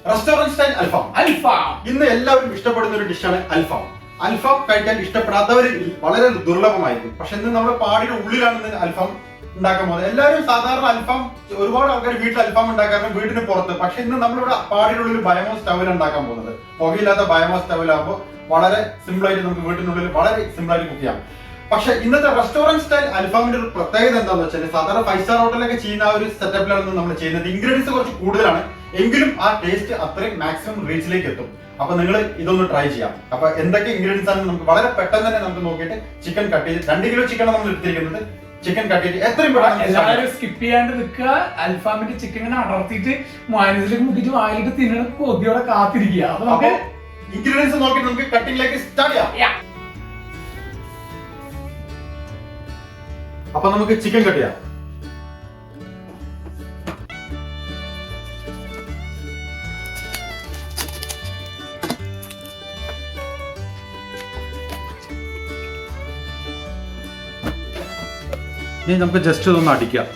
Restaurant style അൽഫാം. ഇന്ന് എല്ലാവരും ഇഷ്ടപ്പെടുന്ന ഒരു ഡിഷാണ് അൽഫാം. അൽഫാം കഴിക്കാൻ ഇഷ്ടപ്പെടാത്തവർ വളരെ ദുർലഭമായിരിക്കും. പക്ഷെ ഇന്ന് നമ്മുടെ പാടിയുടെ ഉള്ളിലാണ് അൽഫാം ഉണ്ടാക്കാൻ പോകുന്നത്. എല്ലാവരും സാധാരണ അൽഫാം, ഒരുപാട് ആൾക്കാർ വീട്ടിൽ അൽഫാം ഉണ്ടാക്കാറുണ്ട് വീടിന് പുറത്ത്. പക്ഷെ ഇന്ന് നമ്മളിവിടെ പാടിയുടെ ഉള്ളിൽ ബയോമാസ് സ്റ്റൗവിൽ ഉണ്ടാക്കാൻ പോകുന്നത്. പുകയില്ലാത്ത ബയോമാസ് സ്റ്റൗവിലാകുമ്പോൾ വളരെ സിമ്പിൾ ആയിട്ട് നമുക്ക് വീട്ടിനുള്ളിൽ വളരെ സിമ്പിൾ ആയിട്ട് കുക്ക് ചെയ്യാം. പക്ഷെ ഇന്നത്തെ റെസ്റ്റോറന്റ് സ്റ്റൈൽ അൽഫാമിന്റെ ഒരു പ്രത്യേകത എന്താണെന്ന് വെച്ചാൽ, സാധാരണ 5 സ്റ്റാർ ഹോട്ടലൊക്കെ ചെയ്യുന്ന ആ ഒരു സെറ്റപ്പിലാണ് നമ്മൾ ചെയ്യുന്നത്. ഇൻഗ്രീഡിയൻസ് കുറച്ച് കൂടുതലാണ്, എങ്കിലും ആ ടേസ്റ്റ് അത്രയും മാക്സിമം റീച്ചിലേക്ക് എത്തും. അപ്പൊ നിങ്ങൾ ഇതൊന്ന് ട്രൈ ചെയ്യാം. അപ്പൊ എന്തൊക്കെ ഇൻഗ്രീഡിയൻസ് ആണ് നമുക്ക് വളരെ പെട്ടെന്ന് തന്നെ നമുക്ക് നോക്കിയിട്ട് ചിക്കൻ കട്ട് ചെയ്ത് 2 കിലോ ചിക്കൻ നമ്മൾ എടുത്തിരിക്കുന്നത്. ചിക്കൻ കട്ട് ചെയ്ത് എത്രയും എല്ലാവരും സ്കിപ്പ് ചെയ്യാണ്ട് നിൽക്കുക. അൽഫാമിന്റെ ചിക്കൻ ഇങ്ങനെ അടർത്തിയിട്ട് മയോണൈസിലേക്ക് മുക്കിയിട്ട് വായിലിട്ട് തിന്നണ കൊതിയോടെ കാത്തിരിക്കുക. അപ്പൊ നമുക്ക് ഇൻഗ്രീഡിയൻസ് നോക്കി നമുക്ക് കട്ടിങ്ങിലേക്ക് സ്റ്റാർട്ട് ചെയ്യാം. അപ്പൊ നമുക്ക് ചിക്കൻ കട്ട് ചെയ്യാം. ഇനി നമുക്ക് ജസ്റ്റ് ഇതൊന്ന് അടിക്കാം.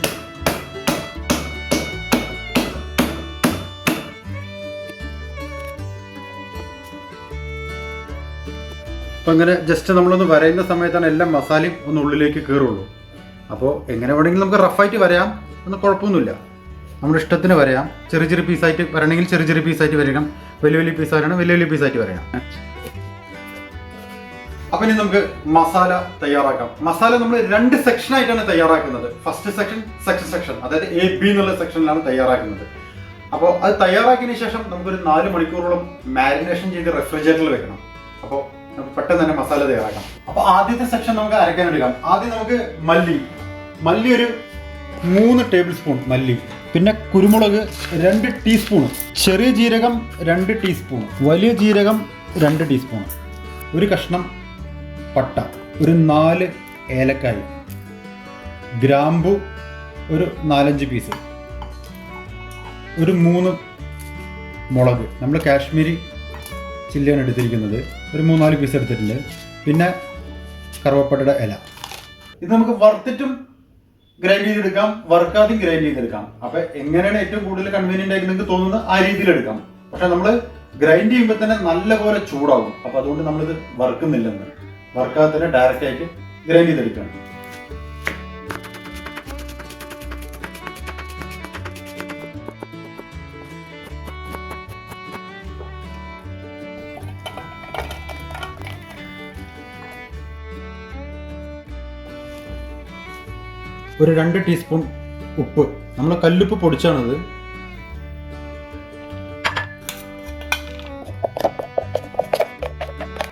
അപ്പൊ ഇങ്ങനെ ജസ്റ്റ് നമ്മളൊന്ന് വരയുന്ന സമയത്താണ് എല്ലാ മസാലയും ഒന്ന് ഉള്ളിലേക്ക് കയറുള്ളൂ. അപ്പോൾ എങ്ങനെ വേണമെങ്കിലും നമുക്ക് റഫായിട്ട് വരയാം, ഒന്നും കുഴപ്പമൊന്നുമില്ല. നമ്മുടെ ഇഷ്ടത്തിന് വരയാം. ചെറിയ ചെറിയ പീസായിട്ട് വരണമെങ്കിൽ ചെറിയ ചെറിയ പീസായിട്ട് വരയണം. വലിയ വലിയ പീസ് വരണം, വലിയ വലിയ പീസായിട്ട് വരയണം. അപ്പൊ ഇനി നമുക്ക് മസാല തയ്യാറാക്കാം. മസാല നമ്മൾ 2 സെക്ഷനായിട്ടാണ് തയ്യാറാക്കുന്നത്. ഫസ്റ്റ് സെക്ഷൻ, സെക്കൻഡ് സെക്ഷൻ, അതായത് AB എന്നുള്ള സെക്ഷനിലാണ് തയ്യാറാക്കുന്നത്. അപ്പോൾ അത് തയ്യാറാക്കിയതിനു ശേഷം നമുക്കൊരു 4 മണിക്കൂറോളം മാരിനേഷൻ ചെയ്ത് റെഫ്രിജറേറ്ററിൽ വെക്കണം. അപ്പോൾ നമുക്ക് പെട്ടെന്ന് തന്നെ മസാല തയ്യാറാക്കാം. അപ്പോൾ ആദ്യത്തെ സെക്ഷൻ നമുക്ക് അരക്കാൻ എടുക്കാം. ആദ്യം നമുക്ക് മല്ലി ഒരു 3 ടേബിൾ സ്പൂൺ മല്ലി, പിന്നെ കുരുമുളക് 2 ടീസ്പൂൺ, ചെറിയ ജീരകം 2 ടീസ്പൂൺ, വലിയ ജീരകം 2 ടീസ്പൂൺ, ഒരു കഷ്ണം പട്ട, ഒരു 4 ഏലക്കായ്, ഗ്രാമ്പു ഒരു 4-5 പീസ്, ഒരു 3 മുളക്, നമ്മൾ കാശ്മീരി ചില്ലിയാണ് എടുത്തിരിക്കുന്നത്, ഒരു 3-4 പീസ് എടുത്തിട്ടുണ്ട്, പിന്നെ കറുവപ്പട്ടയുടെ ഇല. ഇത് നമുക്ക് വറുത്തിട്ടും ഗ്രൈൻഡ് ചെയ്തെടുക്കാം, വറുക്കാതെയും ഗ്രൈൻഡ് ചെയ്തെടുക്കാം. അപ്പൊ എങ്ങനെയാണ് ഏറ്റവും കൂടുതൽ കൺവീനിയന്റ് ആയിട്ട് നിങ്ങൾക്ക് തോന്നുന്നത് ആ രീതിയിൽ എടുക്കാം. പക്ഷെ നമ്മൾ ഗ്രൈൻഡ് ചെയ്യുമ്പോൾ തന്നെ നല്ലപോലെ ചൂടാവും. അപ്പൊ അതുകൊണ്ട് നമ്മളിത് വറുക്കുന്നില്ലെന്ന്, വറുക്കാതെ തന്നെ ഡയറക്റ്റ് ആയിട്ട് ഗ്രൈൻഡ് ചെയ്തെടുക്കണം. ഒരു 2 ടീസ്പൂൺ ഉപ്പ്, നമ്മൾ കല്ലുപ്പ് പൊടിച്ചാണത്.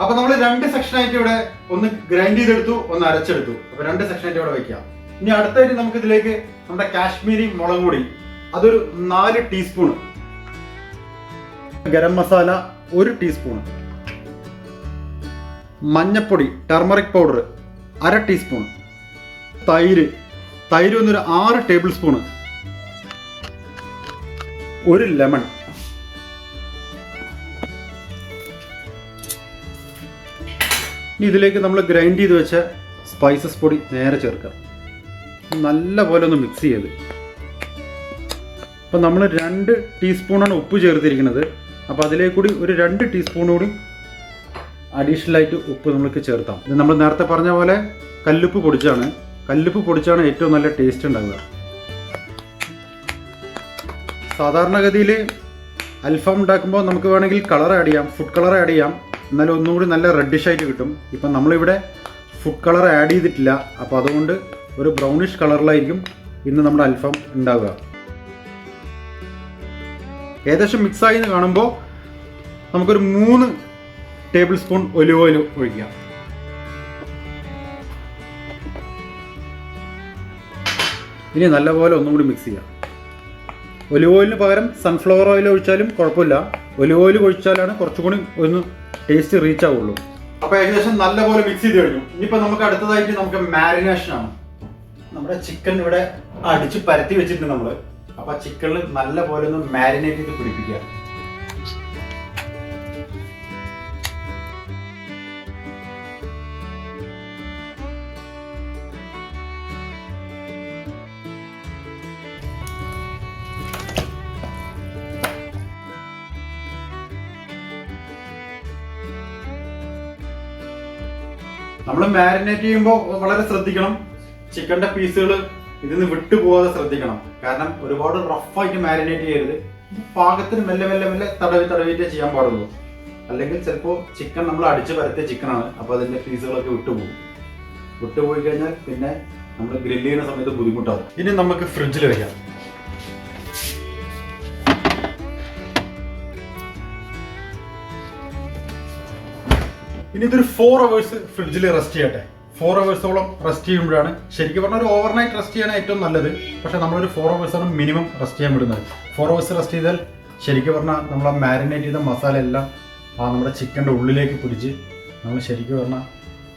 അപ്പൊ നമ്മൾ 2 സെക്ഷനായിട്ട് ഇവിടെ ഒന്ന് ഗ്രൈൻഡ് ചെയ്തെടുത്തു, ഒന്ന് അരച്ചെടുത്തു. അപ്പൊ 2 സെക്ഷനായിട്ട് ഇവിടെ വെക്കാം. ഇനി അടുത്തായിട്ട് നമുക്ക് ഇതിലേക്ക് നമ്മുടെ കാശ്മീരി മുളക് പൊടി അതൊരു 4 ടീസ്പൂൺ, ഗരം മസാല 1 ടീസ്പൂൺ, മഞ്ഞപ്പൊടി ടർമറിക് പൗഡർ 1/2 ടീസ്പൂൺ, തൈര് ഒന്നൊരു 6 ടേബിൾ സ്പൂൺ, ഒരു ലെമൺ, ഇനി ഇതിലേക്ക് നമ്മൾ ഗ്രൈൻഡ് ചെയ്ത് വെച്ച സ്പൈസസ് പൊടി നേരെ ചേർക്കാം. നല്ല പോലെ ഒന്ന് മിക്സ് ചെയ്ത്. അപ്പം നമ്മൾ 2 ടീസ്പൂണാണ് ഉപ്പ് ചേർത്തിരിക്കുന്നത്. അപ്പോൾ അതിലേക്ക് കൂടി ഒരു 2 ടീസ്പൂൺ കൂടി അഡീഷണൽ ആയിട്ട് ഉപ്പ് നമുക്ക് ചേർത്താം. ഇത് നമ്മൾ നേരത്തെ പറഞ്ഞ പോലെ കല്ലുപ്പ് പൊടിച്ചാണ് ഏറ്റവും നല്ല ടേസ്റ്റ് ഉണ്ടാവുക. സാധാരണഗതിയിൽ അൽഫാം ഉണ്ടാക്കുമ്പോൾ നമുക്ക് വേണമെങ്കിൽ കളർ ആഡ് ചെയ്യാം, ഫുഡ് കളർ ആഡ് ചെയ്യാം, എന്നാലും ഒന്നുകൂടി നല്ല റെഡിഷ് ആയിട്ട് കിട്ടും. ഇപ്പം നമ്മളിവിടെ ഫുഡ് കളർ ആഡ് ചെയ്തിട്ടില്ല. അപ്പോൾ അതുകൊണ്ട് ഒരു ബ്രൗണിഷ് കളറിലായിരിക്കും ഇന്ന് നമ്മുടെ അൽഫാം ഉണ്ടാവുക. ഏകദേശം മിക്സായി എന്ന് കാണുമ്പോൾ നമുക്കൊരു 3 ടേബിൾ സ്പൂൺ ഒലിവ് ഓയിൽ ഒഴിക്കാം. ഇനി നല്ലപോലെ ഒന്നും കൂടി മിക്സ് ചെയ്യാം. ഒലിവ് ഓയിലിന് പകരം സൺഫ്ലവർ ഓയിൽ ഒഴിച്ചാലും കുഴപ്പമില്ല. ഒലിവ് ഓയിൽ ഒഴിച്ചാലാണ് കുറച്ചുകൂടി ഒന്ന് ടേസ്റ്റ് റീച്ച് ആവുള്ളൂ. അപ്പോൾ ഏകദേശം നല്ലപോലെ മിക്സ് ചെയ്ത് കഴിഞ്ഞു. ഇനിയിപ്പോൾ നമുക്ക് അടുത്തതായിട്ട് നമുക്ക് മാരിനേഷനാണ്. നമ്മുടെ ചിക്കൻ ഇവിടെ അടിച്ച് പരത്തി വെച്ചിട്ടുണ്ട് നമ്മൾ. അപ്പോൾ ചിക്കനിൽ നല്ലപോലെ ഒന്ന് മാരിനേറ്റ് ചെയ്ത് പിടിപ്പിക്കുക. നമ്മൾ മാരിനേറ്റ് ചെയ്യുമ്പോൾ വളരെ ശ്രദ്ധിക്കണം, ചിക്കൻ്റെ പീസുകൾ ഇതിന്ന് വിട്ടു പോകാതെ ശ്രദ്ധിക്കണം. കാരണം ഒരുപാട് റഫായിട്ട് മാരിനേറ്റ് ചെയ്യരുത്, പാകത്തിന് മെല്ലെ മെല്ലെ മെല്ലെ തടവിറ്റേ ചെയ്യാൻ പാടുള്ളൂ. അല്ലെങ്കിൽ ചിലപ്പോൾ ചിക്കൻ നമ്മൾ അടിച്ച് പരത്തിയ ചിക്കനാണ്, അപ്പോൾ അതിൻ്റെ പീസുകളൊക്കെ വിട്ടുപോയി കഴിഞ്ഞാൽ പിന്നെ നമ്മൾ ഗ്രില്ല് ചെയ്യുന്ന സമയത്ത് ബുദ്ധിമുട്ടാകും. ഇനി നമുക്ക് ഫ്രിഡ്ജിൽ വെക്കാം. ഇനി ഇതൊരു 4 hours ഫ്രിഡ്ജിൽ റെസ്റ്റ് ചെയ്യട്ടെ. 4 hours റെസ്റ്റ് ചെയ്യുമ്പോഴാണ് ശരിക്കും പറഞ്ഞാൽ ഒരു ഓവർനൈറ്റ് റെസ്റ്റ് ചെയ്യണ ഏറ്റവും നല്ലത്. പക്ഷെ നമ്മളൊരു 4 hours മിനിമം റെസ്റ്റ് ചെയ്യാൻ വിടുന്നത്. 4 hours റെസ്റ്റ് ചെയ്താൽ ശരിക്കും പറഞ്ഞാൽ നമ്മൾ ആ മാരിനേറ്റ് ചെയ്ത മസാല എല്ലാം നമ്മുടെ ചിക്കൻ്റെ ഉള്ളിലേക്ക് പിടിച്ച് നമ്മൾ ശരിക്കും പറഞ്ഞാൽ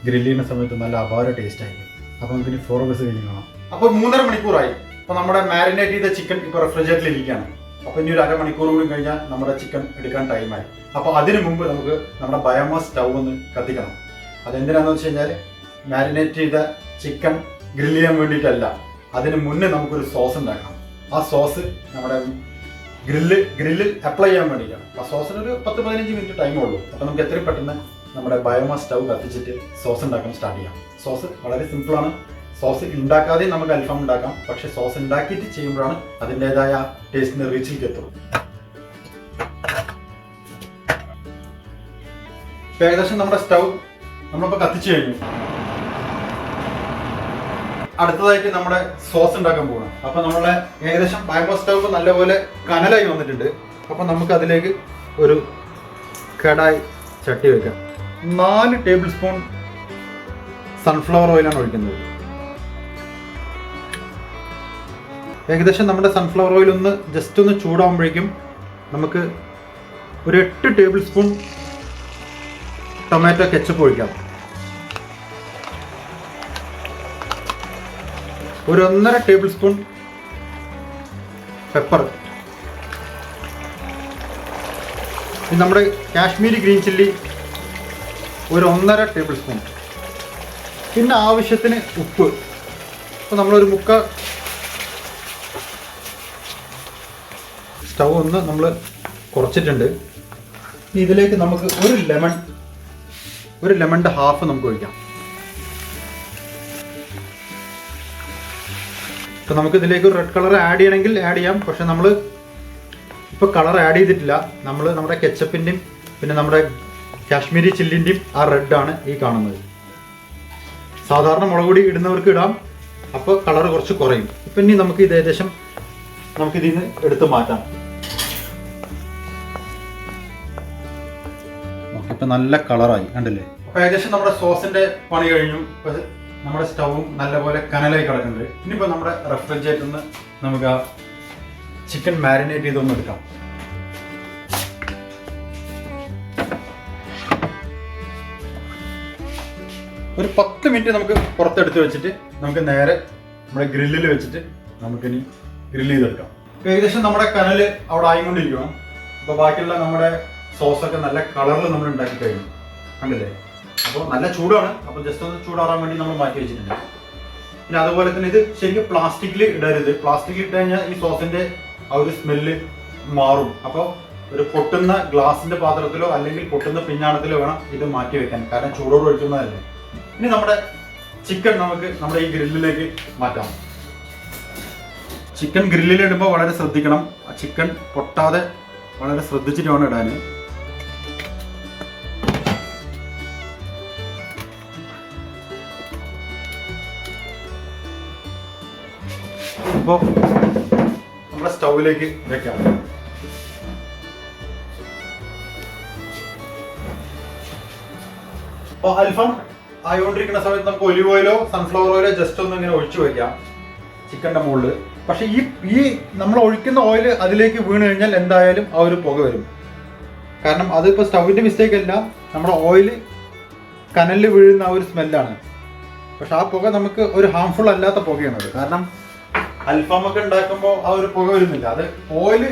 ഗ്രില്ല് ചെയ്യുന്ന സമയത്ത് നല്ല അപാര ടേസ്റ്റ് ആയിരിക്കും. അപ്പോൾ നമുക്കിനി 4 hours കഴിഞ്ഞ് കാണാം. അപ്പോൾ 3.5 മണിക്കൂറായി. അപ്പോൾ നമ്മുടെ മാരിനേറ്റ് ചെയ്ത ചിക്കൻ ഇപ്പോൾ റെഫ്രിജറേറ്ററിൽ ഇരിക്കുകയാണ്. അപ്പോൾ ഇനി ഒരു അരമണിക്കൂർ കൂടി കഴിഞ്ഞാൽ നമ്മുടെ ചിക്കൻ എടുക്കാൻ ടൈമായി. അപ്പോൾ അതിന് മുമ്പ് നമുക്ക് നമ്മുടെ ബയോമാസ് സ്റ്റൗ ഒന്ന് കത്തിക്കണം. അതെന്തിനാണെന്ന് വെച്ച് കഴിഞ്ഞാൽ മാരിനേറ്റ് ചെയ്ത ചിക്കൻ ഗ്രില്ല് ചെയ്യാൻ വേണ്ടിയിട്ടല്ല, അതിന് മുന്നേ നമുക്കൊരു സോസ് ഉണ്ടാക്കണം. ആ സോസ് നമ്മുടെ ഗ്രില്ലിൽ അപ്ലൈ ചെയ്യാൻ വേണ്ടിയിട്ടാണ്. ആ സോസിന് ഒരു 10-15 മിനിറ്റ് ടൈമേ ഉള്ളൂ. അപ്പോൾ നമുക്ക് എത്രയും പെട്ടെന്ന് നമ്മുടെ ബയോമാസ് സ്റ്റൗ കത്തിച്ചിട്ട് സോസ് ഉണ്ടാക്കാൻ സ്റ്റാർട്ട് ചെയ്യാം. സോസ് വളരെ സിമ്പിളാണ്. സോസ് ഉണ്ടാക്കാതെ നമുക്ക് അൽഫാം ഉണ്ടാക്കാം, പക്ഷെ സോസ് ഉണ്ടാക്കിയിട്ട് ചെയ്യുമ്പോഴാണ് അതിൻ്റെതായ ടേസ്റ്റിന് റീച്ചിലേക്ക് എത്തുള്ളൂ. ഏകദേശം നമ്മുടെ സ്റ്റൗ നമ്മളിപ്പോൾ കത്തിച്ചു കഴിഞ്ഞു. അടുത്തതായിട്ട് നമ്മുടെ സോസ് ഉണ്ടാക്കാൻ പോകണം. അപ്പോൾ നമ്മളെ ഏകദേശം ബയോമാസ് സ്റ്റൗ നല്ലപോലെ കനലായി വന്നിട്ടുണ്ട്. അപ്പോൾ നമുക്ക് അതിലേക്ക് ഒരു കടായി ചട്ടി വെക്കാം. 4 ടേബിൾ സ്പൂൺ സൺഫ്ലവർ ഓയിലാണ് ഒഴിക്കുന്നത്. ഏകദേശം നമ്മുടെ സൺഫ്ലവർ ഓയിൽ ജസ്റ്റ് ഒന്ന് ചൂടാകുമ്പോഴേക്കും നമുക്ക് ഒരു 8 ടേബിൾ സ്പൂൺ ടൊമാറ്റോ കെച്ചപ്പ് ഒഴിക്കാം. ഒരു 1.5 ടേബിൾ സ്പൂൺ പെപ്പർ. നമ്മുടെ കാശ്മീരി ഗ്രീൻ ചില്ലി ഒരു 1.5 ടേബിൾ സ്പൂൺ. പിന്നെ ആവശ്യത്തിന് ഉപ്പ്. അപ്പോൾ നമ്മളൊരു സ്റ്റൗ നമ്മൾ കുറച്ചിട്ടുണ്ട്. ഇതിലേക്ക് നമുക്ക് ഒരു ലെമണിൻ്റെ ഹാഫ് നമുക്ക് ഒഴിക്കാം. അപ്പോൾ നമുക്ക് ഇതിലേക്ക് ഒരു റെഡ് കളർ ആഡ് ചെയ്യണമെങ്കിൽ ആഡ് ചെയ്യാം. പക്ഷെ നമ്മൾ ഇപ്പോൾ കളർ ആഡ് ചെയ്തിട്ടില്ല. നമ്മുടെ കെച്ചപ്പിൻ്റെയും പിന്നെ നമ്മുടെ കാശ്മീരി ചില്ലിൻ്റെയും ആ റെഡാണ് ഈ കാണുന്നത്. സാധാരണ മുളക് പൊടി ഇടുന്നവർക്ക് ഇടാം, അപ്പോൾ കളർ കുറച്ച് കുറയും. ഇപ്പം ഇനി നമുക്ക് ഇത് ഏകദേശം നമുക്കിതിൽ നിന്ന് എടുത്ത് മാറ്റാം. ഇപ്പം നല്ല കളറായി കണ്ടില്ലേ. അപ്പോൾ ഏകദേശം നമ്മുടെ സോസിൻ്റെ പണി കഴിഞ്ഞു. ഇപ്പോൾ നമ്മുടെ സ്റ്റൗവും നല്ലപോലെ കനലായി കിടക്കുന്നുണ്ട്. ഇനിയിപ്പോൾ നമ്മുടെ റെഫ്രിജറേറ്ററിൽ നിന്ന് നമുക്ക് ആ ചിക്കൻ മാരിനേറ്റ് ചെയ്തൊന്ന് എടുക്കാം. ഒരു 10 മിനിറ്റ് നമുക്ക് പുറത്തെടുത്ത് വെച്ചിട്ട് നമുക്ക് നേരെ നമ്മുടെ ഗ്രില്ലിൽ വെച്ചിട്ട് നമുക്കിനി ഗ്രില്ല് ചെയ്തെടുക്കാം. ഏകദേശം നമ്മുടെ കനൽ അവിടെ ആയിക്കൊണ്ടിരിക്കണം. അപ്പോൾ ബാക്കിയുള്ള നമ്മുടെ സോസൊക്കെ നല്ല കളറിൽ നമ്മൾ ഉണ്ടാക്കി കഴിഞ്ഞു കണ്ടില്ലേ. അപ്പോൾ നല്ല ചൂടാണ്. അപ്പോൾ ജസ്റ്റ് ഒന്ന് ചൂടാറാൻ വേണ്ടി നമ്മൾ മാറ്റി വെച്ചിട്ടുണ്ട്. പിന്നെ അതുപോലെ തന്നെ ഇത് ശരിക്കും പ്ലാസ്റ്റിക്കിൽ ഇടരുത്. പ്ലാസ്റ്റിക്കിൽ ഇട്ട് കഴിഞ്ഞാൽ ഈ സോസിൻ്റെ ആ ഒരു സ്മെല്ല് മാറും. അപ്പോൾ ഒരു പൊട്ടുന്ന ഗ്ലാസിൻ്റെ പാത്രത്തിലോ അല്ലെങ്കിൽ പൊട്ടുന്ന പിഞ്ഞാണത്തിലോ വേണം ഇത് മാറ്റി വെക്കാൻ, കാരണം ചൂടോട് ഒഴിക്കുന്നതല്ലേ. ഇനി നമ്മുടെ ചിക്കൻ നമുക്ക് നമ്മുടെ ഈ ഗ്രില്ലിലേക്ക് മാറ്റാം. ചിക്കൻ ഗ്രില്ലിൽ ഇടുമ്പോൾ വളരെ ശ്രദ്ധിക്കണം. ആ ചിക്കൻ പൊട്ടാതെ വളരെ ശ്രദ്ധിച്ചിട്ട് വേണം ഇടാൻ. ഇപ്പോൾ നമ്മുടെ സ്റ്റൗവിലേക്ക് വെക്കാം. അപ്പോൾ അൽഫാം ആയിക്കൊണ്ടിരിക്കുന്ന സമയത്ത് നമുക്ക് ഒലിവ് ഓയിലോ സൺഫ്ലവർ ഓയിലോ ജസ്റ്റ് ഒന്ന് ഇങ്ങനെ ഒഴിച്ചു വയ്ക്കാം ചിക്കൻ്റെ മുകളിൽ. പക്ഷെ ഈ നമ്മൾ ഒഴിക്കുന്ന ഓയിൽ അതിലേക്ക് വീണ് കഴിഞ്ഞാൽ എന്തായാലും ആ ഒരു പുക വരും. കാരണം അതിപ്പോൾ സ്റ്റൗവിൻ്റെ മിസ്റ്റേക്ക് അല്ല, നമ്മുടെ ഓയിൽ കനലിൽ വീഴുന്ന ആ ഒരു സ്മെല്ലാണ്. പക്ഷെ ആ പുക നമുക്ക് ഒരു ഹാംഫുൾ അല്ലാത്ത പുകയാണത്. കാരണം അൽഫാമൊക്കെ ഉണ്ടാക്കുമ്പോൾ ആ ഒരു പുക വരുന്നില്ല. അത് ഓയിൽ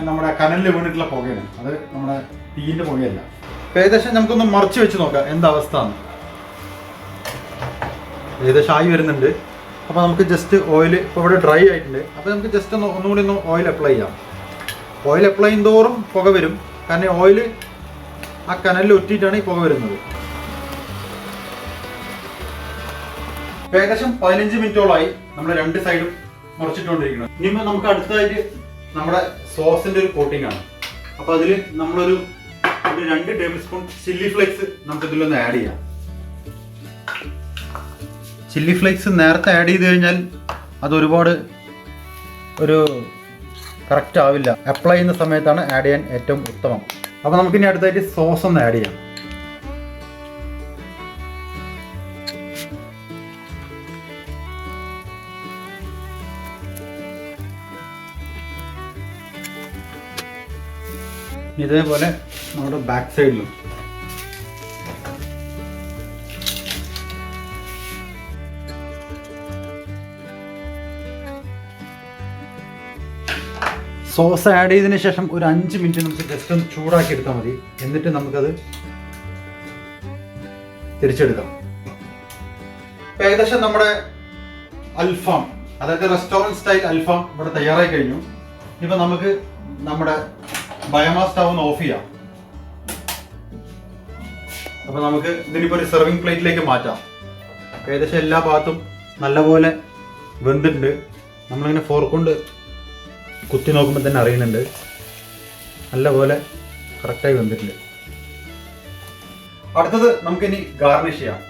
നമ്മുടെ കനലിൽ വീണിട്ടുള്ള പുകയാണ്, അത് നമ്മുടെ തീയിൻ്റെ പുകയല്ല. ഏകദേശം നമുക്കൊന്ന് മറിച്ച് വെച്ച് നോക്കാം എന്താ അവസ്ഥ എന്ന്. ഏകദേശം ആയി വരുന്നുണ്ട്. അപ്പോൾ നമുക്ക് ജസ്റ്റ് ഓയിൽ ഇപ്പോൾ ഇവിടെ ഡ്രൈ ആയിട്ടുണ്ട്. അപ്പോൾ നമുക്ക് ജസ്റ്റ് ഒന്നുകൂടി ഓയിൽ അപ്ലൈ ചെയ്യാം. ഓയിൽ അപ്ലൈ ചെയ്യുന്നതോറും പുക വരും, കാരണം ഓയിൽ ആ കനലിൽ ഒറ്റിയിട്ടാണ് ഈ പുക വരുന്നത്. ഇപ്പൊ ഏകദേശം 15 മിനിറ്റോളായി നമ്മൾ രണ്ട് സൈഡും മുറിച്ചിട്ടുകൊണ്ടിരിക്കണം. ഇനിയിപ്പോ നമുക്ക് അടുത്തതായിട്ട് നമ്മുടെ സോസിന്റെ ഒരു കോട്ടിംഗ് ആണ്. അപ്പൊ അതില് നമ്മളൊരു 2 ടേബിൾ സ്പൂൺ ചില്ലി ഫ്ലേക്സ് നമുക്ക് ഇതിലൊന്ന് ആഡ് ചെയ്യാം. ചില്ലി ഫ്ലേക്സ് നേരത്തെ ആഡ് ചെയ്ത് കഴിഞ്ഞാൽ അത് ഒരുപാട് ഒരു കറക്റ്റ് ആവില്ല. അപ്ലൈ ചെയ്യുന്ന സമയത്താണ് ആഡ് ചെയ്യാൻ ഏറ്റവും ഉത്തമം. അപ്പോൾ നമുക്കിനി അടുത്തായിട്ട് സോസ് ഒന്ന് ആഡ് ചെയ്യാം. ഇതേപോലെ നമ്മുടെ ബാക്ക് സൈഡിലും സോസ് ആഡ് ചെയ്തതിന് ശേഷം ഒരു 5 മിനിറ്റ് നമുക്ക് ജസ്റ്റ് ഒന്ന് ചൂടാക്കി എടുത്താൽ മതി. എന്നിട്ട് നമുക്കത് തിരിച്ചെടുക്കാം. ഏകദേശം നമ്മുടെ അൽഫാം, അതായത് റെസ്റ്റോറൻറ്റ് സ്റ്റൈൽ അൽഫാം ഇവിടെ തയ്യാറായി കഴിഞ്ഞു. ഇപ്പം നമുക്ക് നമ്മുടെ ബയോമാസ് സ്റ്റൗ ഒന്ന് ഓഫ് ചെയ്യാം. അപ്പോൾ നമുക്ക് ഇതിനിപ്പോൾ ഒരു സെർവിങ് പ്ലേറ്റിലേക്ക് മാറ്റാം. ഏകദേശം എല്ലാ ഭാഗത്തും നല്ലപോലെ വെന്തിട്ടുണ്ട്. നമ്മളിങ്ങനെ ഫോർക്ക് കുത്തി നോക്കുമ്പോൾ തന്നെ അറിയുന്നുണ്ട് നല്ലപോലെ കറക്റ്റായി വെന്തിട്ടുണ്ട്. അടുത്തത് നമുക്കിനി ഗാർണിഷ് ചെയ്യാം.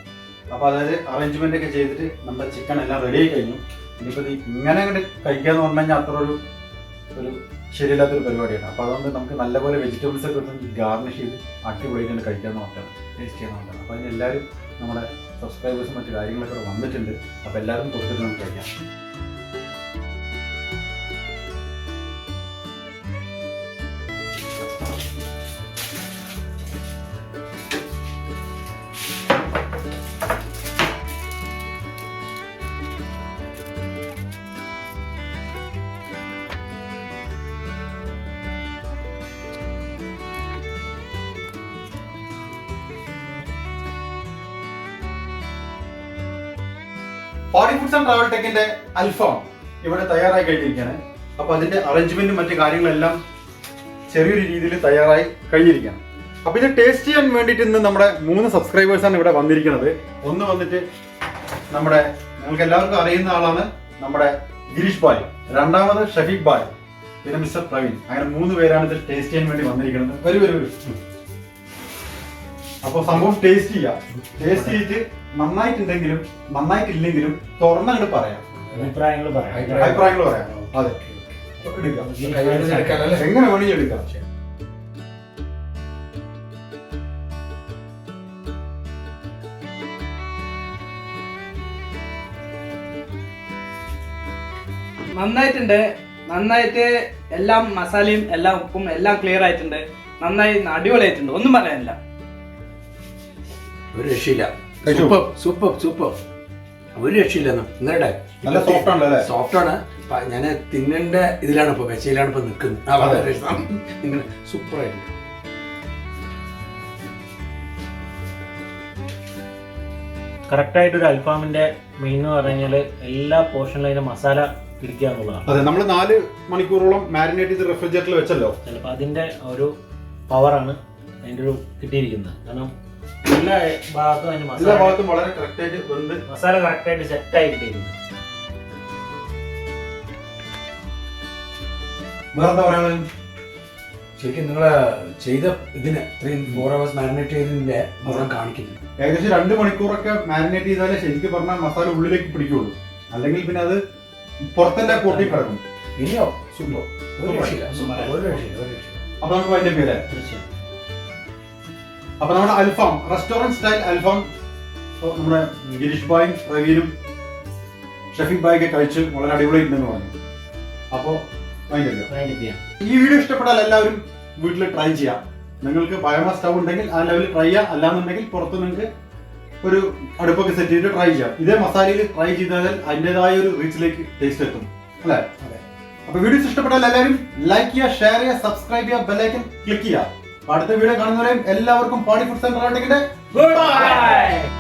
അപ്പോൾ അതായത് അറേഞ്ച്മെൻ്റ് ഒക്കെ ചെയ്തിട്ട് നമ്മുടെ ചിക്കൻ എല്ലാം റെഡി ആയി കഴിഞ്ഞു. ഇനിയിപ്പോൾ ഇങ്ങനെ അങ്ങോട്ട് കഴിക്കാന്ന് പറഞ്ഞു കഴിഞ്ഞാൽ അത്ര ഒരു ശരിയില്ലാത്തൊരു പരിപാടിയാണ്. അപ്പോൾ അതുകൊണ്ട് നമുക്ക് നല്ലപോലെ വെജിറ്റബിൾസ് ഒക്കെ ഒന്ന് ഗാർണിഷ് ചെയ്ത് അടിപൊളിയായിട്ട് കഴിക്കാമെന്ന് പറഞ്ഞാണ്, ടേസ്റ്റ് ചെയ്യാൻ പറഞ്ഞാണ്. അപ്പോൾ അതിന് എല്ലാവരും നമ്മുടെ സബ്സ്ക്രൈബേഴ്സും മറ്റു കാര്യങ്ങളൊക്കെ വന്നിട്ടുണ്ട്. അപ്പോൾ എല്ലാവരും കൊടുത്തിട്ട് നമുക്ക് കഴിക്കാം. പാടി ഫുഡ്സ് ആൻഡ് ട്രാവൽ ടെക്കിന്റെ അൽഫാം ഇവിടെ തയ്യാറായി കഴിഞ്ഞിരിക്കുകയാണ്. അപ്പൊ അതിന്റെ അറേഞ്ച്മെന്റും മറ്റു കാര്യങ്ങളെല്ലാം ചെറിയൊരു രീതിയിൽ തയ്യാറായി കഴിഞ്ഞിരിക്കുകയാണ്. അപ്പൊ ഇത് ടേസ്റ്റ് ചെയ്യാൻ വേണ്ടിയിട്ട് ഇന്ന് നമ്മുടെ 3 സബ്സ്ക്രൈബേഴ്സാണ് ഇവിടെ വന്നിരിക്കുന്നത്. ഒന്ന് വന്നിട്ട് നമ്മുടെ നിങ്ങൾക്ക് എല്ലാവർക്കും അറിയുന്ന ആളാണ് നമ്മുടെ ഗിരീഷ് ഭായ്, രണ്ടാമത് ഷഫീഖ് ഭായ്, പിന്നെ മിസ്റ്റർ പ്രവീൺ. അങ്ങനെ 3 പേരാണ് ഇത് ടേസ്റ്റ് ചെയ്യാൻ വേണ്ടി വന്നിരിക്കുന്നത്. വരൂ. അപ്പോൾ സംഭവം ടേസ്റ്റ് ചെയ്യാം. ടേസ്റ്റ് ചെയ്തിട്ട് നന്നായിട്ടുണ്ടെങ്കിലും നന്നായിട്ടില്ലെങ്കിലും തുറന്നങ്ങോട്ട് പറയാം, അഭിപ്രായങ്ങൾ പറയാം. അതെ, എങ്ങനെ വേണമെങ്കിൽ എടുക്കാം. നന്നായിട്ടുണ്ട്. നന്നായിട്ട് എല്ലാം മസാലയും എല്ലാം ഉപ്പും എല്ലാം ക്ലിയർ ആയിട്ടുണ്ട്. നന്നായി അടിപൊളിയായിട്ടുണ്ട്. ഒന്നും പറയാനില്ല. ഒരു രക്ഷയില്ല. സൂപ്പർ ഒരു രക്ഷയില്ല. നിങ്ങളുടെ നല്ല സോഫ്റ്റ് ആണല്ലേ? സോഫ്റ്റ് ആണ്. ഞാൻ തിന്നേണ്ട ഇതിലാണ് ഇപ്പൊ, വെച്ചയിലാണ് ഇപ്പൊ നിൽക്കുന്നത്. സൂപ്പർ ആയിട്ടുണ്ട്. കറക്റ്റായിട്ടൊരു അൽഫാമിന്റെ മെയിൻ എന്ന് പറഞ്ഞാൽ എല്ലാ പോർഷനിലും അതിന്റെ മസാല പിടിക്കുക എന്നുള്ളതാണ്. അതെ, നമ്മൾ 4 മണിക്കൂറോളം മാരിനേറ്റ് ചെയ്ത് റെഫ്രിജറേറ്ററിൽ വെച്ചല്ലോ. ചിലപ്പോൾ അതിന്റെ ഒരു പവറാണ് അതിന്റെ ഒരു കിട്ടിയിരിക്കുന്നത്. കാരണം എല്ലാ ഭാഗത്തും അതിന്റെ വളരെ കറക്റ്റായിട്ട് വെന്ത് മസാല കറക്റ്റായിട്ട് സെറ്റായി കിട്ടിയിരിക്കുന്നത്. വേറെന്താ പറയാൻ? ശരിക്കും നിങ്ങൾ ചെയ്ത ഇതിന് 3-4 hours മാരിനേറ്റ് ചെയ്തതിന്റെ ഗുണം കാണിക്കുന്നു. ഏകദേശം 2 മണിക്കൂറൊക്കെ മാരിനേറ്റ് ചെയ്താലേ ശരിക്കും പറഞ്ഞാൽ മസാല ഉള്ളിലേക്ക് പിടിക്കുള്ളൂ. അല്ലെങ്കിൽ പിന്നെ അത് പുറത്തന്നെ പൊട്ടി കിടക്കും. ഇനിയോ സൂപ്പർ. അപ്പൊ നമുക്ക് അതിന്റെ പേര് അപ്പൊ നമ്മുടെ അൽഫാം, റെസ്റ്റോറന്റ് സ്റ്റൈൽ അൽഫാം നമ്മുടെ ഗിരീഷ് ഭായും പ്രവീനും ഷഫീഖ് ഭായൊക്കെ കഴിച്ച് വളരെ അടിപൊളിയായിട്ടുണ്ടെന്ന് പറഞ്ഞു. അപ്പോൾ ഈ വീഡിയോ ഇഷ്ടപ്പെട്ടാൽ എല്ലാവരും വീട്ടിൽ ട്രൈ ചെയ്യാം. നിങ്ങൾക്ക് ബയോമാസ് സ്റ്റൗ ഉണ്ടെങ്കിൽ ആ ലെവലിൽ ട്രൈ ചെയ്യാം. അല്ലാന്നുണ്ടെങ്കിൽ പുറത്ത് നിങ്ങൾക്ക് ഒരു അടുപ്പൊക്കെ സെറ്റ് ചെയ്തിട്ട് ട്രൈ ചെയ്യാം. ഇതേ മസാലയിൽ ട്രൈ ചെയ്താൽ അതിൻ്റെതായ ഒരു റീച്ചിലേക്ക് ടേസ്റ്റ് എത്തും അല്ലേ? അപ്പൊ വീഡിയോസ് ഇഷ്ടപ്പെട്ടാൽ എല്ലാവരും ലൈക്ക് ചെയ്യുക, ഷെയർ ചെയ്യുക, സബ്സ്ക്രൈബ് ചെയ്യുക, ബെല്ലൈക്കൻ ക്ലിക്ക് ചെയ്യുക. അടുത്ത വീഡിയോ കാണുന്നവരെയും എല്ലാവർക്കും പാടി ഫുഡ്സ് ആൻഡ് ട്രാവൽ ടെക്കിന്റെ ഗുഡ് ബൈ.